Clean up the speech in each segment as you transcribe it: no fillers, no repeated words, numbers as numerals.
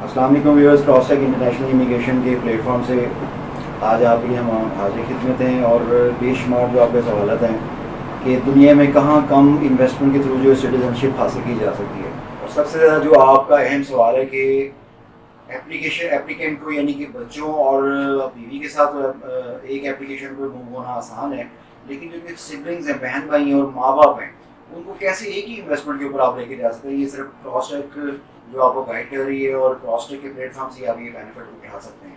السلام علیکم viewers, cross ٹیک international immigration کے پلیٹ فارم سے آج آپ کے لیے ہم حاضر خدمت ہیں اور بے شمار جو آپ کے سوالات ہیں کہ دنیا میں کہاں کم انویسٹمنٹ کے تھرو جو سٹیزن شپ حاصل کی جا سکتی ہے. اور سب سے زیادہ جو آپ کا اہم سوال ہے کہ اپلیکینٹ کو یعنی کہ بچوں اور بیوی کے ساتھ ایک اپلیکیشن پہ موو ہونا آسان ہے، لیکن جو سبلنگز ہیں، بہن بھائی ہیں اور ماں باپ ہیں، ان کو کیسے ایک ہی انویسٹمنٹ کے اوپر آپ لے کے جا سکتے ہیں. یہ صرف کراس ٹیک جو آپ کو گائڈ کر رہی ہے اور کراس ٹیک کے پلیٹ فارم سے آپ یہ بینیفٹ اٹھا سکتے ہیں.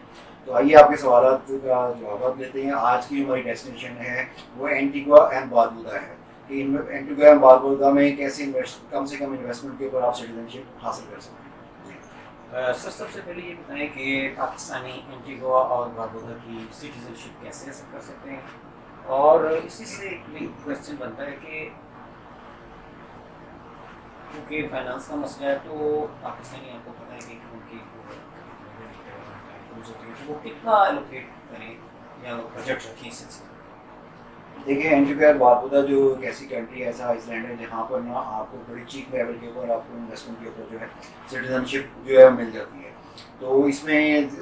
تو آئیے آپ کے سوالات کا جوابات لیتے ہیں. آج کی ہماری ڈیسٹینیشن ہے وہ اینٹیگوا اینڈ باربودا ہے کہ اینٹیگوا اینڈ باربودا میں کیسے کم سے کم انویسٹمنٹ کے اوپر آپ سٹیزن شپ حاصل کر سکتے ہیں. سر سب سے پہلے یہ بتائیں کہ پاکستانی اینٹیگوا اور باربودا کی سٹیزن شپ کیسے حاصل کر سکتے ہیں، اور اسی سے ایک لنک کویشچن بنتا ہے کہ کیونکہ فائنانس کا مسئلہ ہے تو پاکستانی آپ کو پتہ ہے کہ ان کی وہ کتنا الوکیٹ کریں یا بجٹ رکھیں اس سلسلے میں. دیکھیں، اینٹیگوا اینڈ باربودا جو ایک ایسی کنٹری ایسا آئس لینڈ ہے جہاں پر نا آپ کو بڑی چیپ لیول کے اوپر آپ کو انویسٹمنٹ کے اوپر جو ہے سٹیزن شپ جو ہے مل جاتی ہے. تو اس میں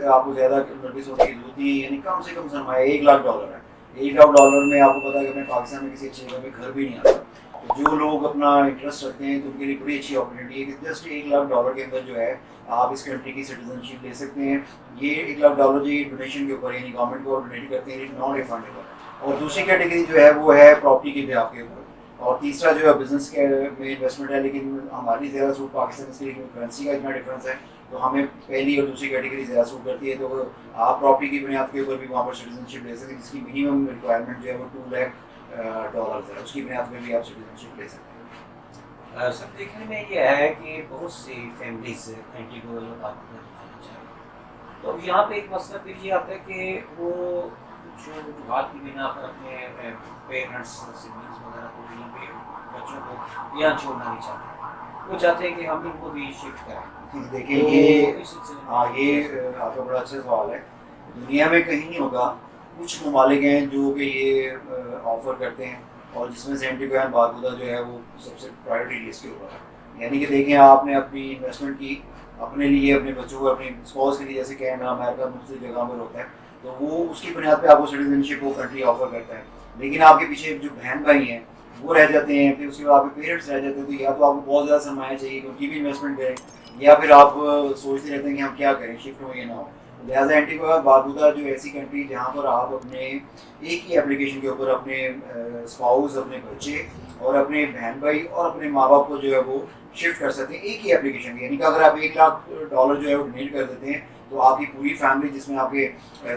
آپ کو زیادہ نوٹس ہونے کی ضرورت نہیں ہے، یعنی کم سے کم سرمایہ $1,00,000 ہے. $1,00,000 میں آپ کو پتا ہے کہ اپنے پاکستان میں کسی اچھی جگہ میں گھر بھی نہیں آتا. تو جو لوگ اپنا انٹرسٹ رکھتے ہیں تو ان کے لیے بڑی اچھی اپرچونیٹی ہے کہ جسٹ $1,00,000 کے اندر جو ہے آپ اس کنٹری کی سٹیزن شپ لے سکتے ہیں. یہ $1,00,000 جو ڈونیشن کے اوپر یعنی گورنمنٹ کو ڈونیٹ کرتے ہیں، نان ریفنڈیبل. اور دوسری کیٹیگری جو ہے وہ ہے پراپرٹی کے بیاف کے اوپر. اور تیسرا جو ہے بزنس کے میں انویسٹمنٹ ہے، لیکن ہماری زیادہ سوٹ پاکستان سے کرنسی کا اتنا ڈفرینس ہے تو ہمیں پہلی اور دوسری کیٹیگری زیادہ سوٹ کرتی ہے. تو آپ پراپرٹی کی بنیاد کے اوپر بھی وہاں پر سٹیزن شپ لے سکتے ہیں، جس کی منیمم ریکوائرمنٹ جو ہے وہ $2,00,000 ہے. اس کی بنیاد پہ بھی آپ سٹیزن شپ لے سکتے ہیں. سر دیکھنے میں یہ ہے کہ بہت سی فیملیز اینٹیگوا اور باربودا دکھانا چاہ رہی ہیں، تو یہاں پہ ایک مسئلہ پھر یہ آتا ہے کہ وہ جو وجوہات کی بنا پر اپنے پیرنٹس سبلنگس وغیرہ کو یہاں پہ بچوں کو یہاں چھوڑنا نہیں چاہتے. وہ چاہتے ہیں کہ ہم ان کو بھی شفٹ کریں. دیکھیں یہ آپ کا بڑا اچھا سوال ہے. دنیا میں کہیں نہیں ہوگا، کچھ ممالک ہیں جو کہ یہ آفر کرتے ہیں اور جس میں سے اینٹیگوا اینڈ باربودا جو ہے وہ سب سے پرائیورٹی لسٹ کے اوپر ہے. یعنی کہ دیکھیں، آپ نے اپنی انویسٹمنٹ کی اپنے لیے، اپنے بچوں کو، اپنی اسپاؤس کے لیے، جیسے کینیڈا، امریکہ، مختلف جگہوں پر ہوتا ہے، تو وہ اس کی بنیاد پہ آپ کو سٹیزن شپ وہ کنٹری آفر کرتا ہے. لیکن آپ کے پیچھے جو بہن بھائی ہیں وہ رہ جاتے ہیں، پھر اس کے بعد آپ کے پیرنٹس رہ جاتے ہیں. تو یا تو آپ کو بہت زیادہ سرمایہ چاہیے کہ ان کی بھی انویسٹمنٹ کریں، یا پھر آپ سوچتے رہتے ہیں کہ ہم کیا کریں، شفٹ ہو یا نہ ہو. لہٰذا اینٹیگوا باربودا جو ایسی کنٹری جہاں پر آپ اپنے ایک ہی اپلیکیشن کے اوپر اپنے اسپاؤس، اپنے بچے اور اپنے بہن بھائی اور اپنے ماں باپ کو جو ہے وہ شفٹ کر سکتے ہیں ایک ہی اپلیکیشن کے. یعنی کہ اگر آپ $1,00,000 جو ہے وہ ڈونیٹ کر دیتے ہیں تو آپ کی پوری فیملی، جس میں آپ کے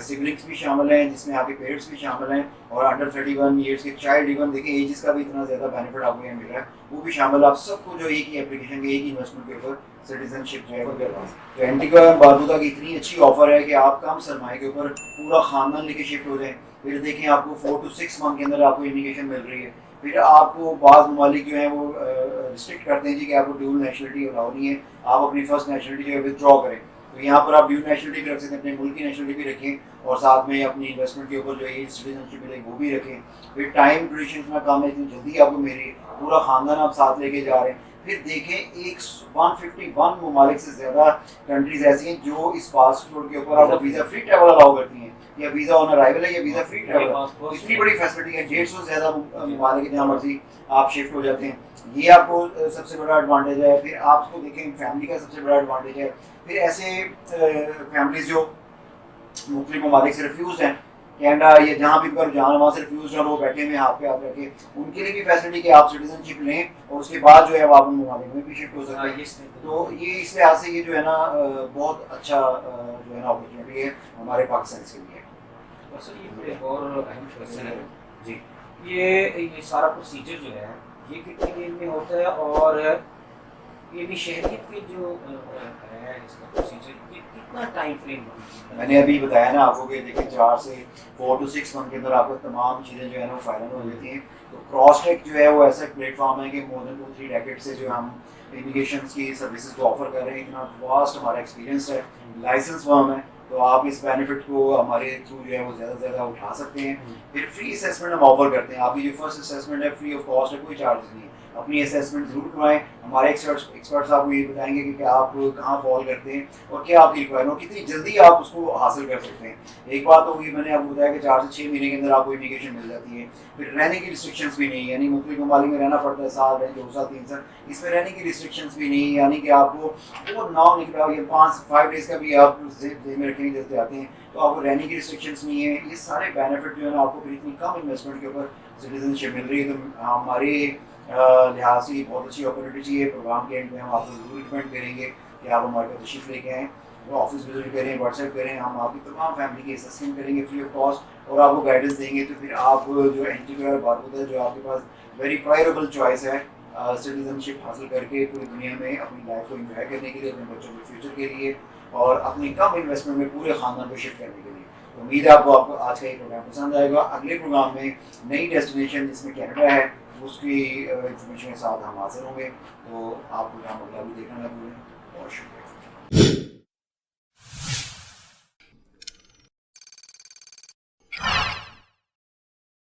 سبلنگس بھی شامل ہیں، جس میں آپ کے پیرنٹس بھی شامل ہیں، اور انڈر 31 ایئرس کے چائلڈ، ایون دیکھیں ایجز کا بھی اتنا زیادہ بینیفٹ آپ کو یہاں مل رہا ہے، وہ بھی شامل. آپ سب کو جو ایک ہی اپلیکیشن کے ایک ہی انویسٹمنٹ کے اوپر سٹیزن شپ جو ہے وہ کروا سکتے ہیں. تو اینٹیگوا باربودا کی اتنی اچھی آفر ہے کہ آپ کم سرمایہ کے اوپر پورا خاندان لے کے شفٹ ہو جائیں. پھر دیکھیں آپ کو 4 to 6 منتھ کے اندر آپ کو انڈیکیشن مل رہی ہے. پھر آپ کو بعض ممالک جو ہیں وہ ریسٹرکٹ کرتے ہیں جی کہ آپ کو ڈیول نیشنلٹی الاؤ نہیں ہے، آپ اپنی فرسٹ نیشنلٹی جو ہے ودرا کریں. تو یہاں پر آپ ڈیول نیشنلٹی بھی رکھ سکتے ہیں، اپنے ملک کی نیشنلٹی بھی رکھیں، اور ساتھ میں اپنی انویسٹمنٹ کے اوپر جو ہے سٹیزن شپ ملے وہ بھی رکھیں. پھر ٹائم ڈیوریشن اتنا کم ہے، اتنی جلدی آپ کو میری پورا خاندان آپ ساتھ لے کے جا رہے ہیں. پھر دیکھیں 151 ممالک سے زیادہ کنٹریز ایسی ہیں جو اس پاسپورٹ کے اوپر آپ کو ویزا فری ٹریول الاؤ کرتی ہیں، یا ویزا آن ارائیول ہے یا ویزا فری ٹریول. اتنی بڑی فیسلٹی ہے. 150 سے زیادہ ممالک ہیں جہاں مرضی آپ شفٹ ہو جاتے ہیں. یہ آپ کو سب سے بڑا ایڈوانٹیج ہے. پھر آپ کو دیکھیں فیملی کا سب سے بڑا ایڈوانٹیج ہے. پھر ایسے فیملیز جو مختلف ممالک سے ریفیوز ہیں، کینیڈا یا جہاں بھی ان کا رجحان ہے وہاں سے ریفیوز ہیں، وہ بیٹھے ہوئے ہاتھ پہ ہاتھ رکھ کے، ان کے لیے بھی فیسلٹی کہ آپ سٹیزن شپ لیں اور اس کے بعد جو ہے آپ ان ممالک میں بھی شفٹ ہو سکتے ہیں. تو یہ اس لحاظ سے یہ جو ہے نا بہت اچھا جو ہے نا اپرچونیٹی ہے ہمارے پاکستان کے لیے. سر یہ ایک اور اہم کویشچن ہے جی، یہ سارا پروسیجر جو ہے یہ کتنے دن میں ہوتا ہے، اور یہ بھی شہریت کے جو ہے اس کا پروسیجر یہ کتنا ٹائم فریم ہوتا ہے؟ میں نے ابھی بتایا نا آپ کو کہ دیکھیں 4 سے 4 to 6 منتھ کے اندر آپ کو تمام چیزیں جو ہے نا وہ فائنل ہو جاتی ہیں. تو کراس ٹیک جو ہے وہ ایسا پلیٹ فارم ہے کہ مور دین 2-3 ڈیکیڈ سے جو ہم امیگریشن کی سروسز کو آفر کر رہے ہیں. اتنا واسٹ ہمارا ایکسپیرینس ہے، لائسنس فرم ہے، تو آپ اس بینیفٹ کو ہمارے تھرو جو ہے وہ زیادہ سے زیادہ اٹھا سکتے ہیں. پھر فری اسیسمنٹ ہم آفر کرتے ہیں. آپ کی جو فرسٹ اسیسمنٹ ہے فری آف کاسٹ ہے، کوئی چارج نہیں ہے. اپنی اسیسمنٹ ضرور کروائیں. ہمارے ایکسپرٹس آپ کو یہ بتائیں گے کہ آپ کہاں فال کرتے ہیں اور کیا آپ کی ریکوائرمنٹ اور کتنی جلدی آپ اس کو حاصل کر سکتے ہیں. ایک بات تو ہوئی میں نے آپ کو بتایا کہ 4 سے 6 مہینے کے اندر آپ کو امیگریشن مل جاتی ہے. پھر رہنے کی ریسٹرکشنس بھی نہیں, یعنی مختلف ممالک میں رہنا پڑتا ہے, سال رہیں 2 سال 3 سال, اس میں رہنے کی ریسٹرکشنس بھی نہیں, یعنی کہ آپ کو وہ نام نکلا ہو, یہ 5 ڈیز کا بھی آپ ذہن میں رکھیں جیسے آتے ہیں تو آپ کو رہنے کی ریسٹرکشنس نہیں ہے. یہ سارے بینیفٹ جو ہے نا آپ کو پھر اتنی کم انویسٹمنٹ کے اوپر سٹیزن شپ مل رہی ہے. تو ہمارے لحاظ سے بہت اچھی اپرچونیٹی ہے. پروگرام کے اینڈ میں ہم آپ کو ضرور ریکمینڈ کریں گے کہ آپ ہمارے پاس تشریف لے کے آئیں, آفس وزٹ کریں, واٹس ایپ کریں, ہم آپ کی تمام فیملی کی اسسمنٹ کریں گے فری آف کاسٹ اور آپ کو گائیڈنس دیں گے. تو پھر آپ جو اینٹیگوا اور باربودا جو آپ کے پاس ویری پرائربل چوائس ہے سٹیزن شپ حاصل کر کے پوری دنیا میں اپنی لائف کو انجوائے کرنے کے لیے, اپنے بچوں کے فیوچر کے لیے اور اپنی کم انویسٹمنٹ میں پورے خاندان کو شفٹ کرنے کے لیے. امید ہے آپ کو آج کا یہ پروگرام پسند آئے گا. اگلے پروگرام میں نئی ڈیسٹینیشن جس میں کینیڈا ہے اس کی انفارمیشن کے ساتھ ہم حاضر ہوں گے. تو آپ پروگرام اگلا بھی دیکھنا نہ بھولیں. بہت شکریہ.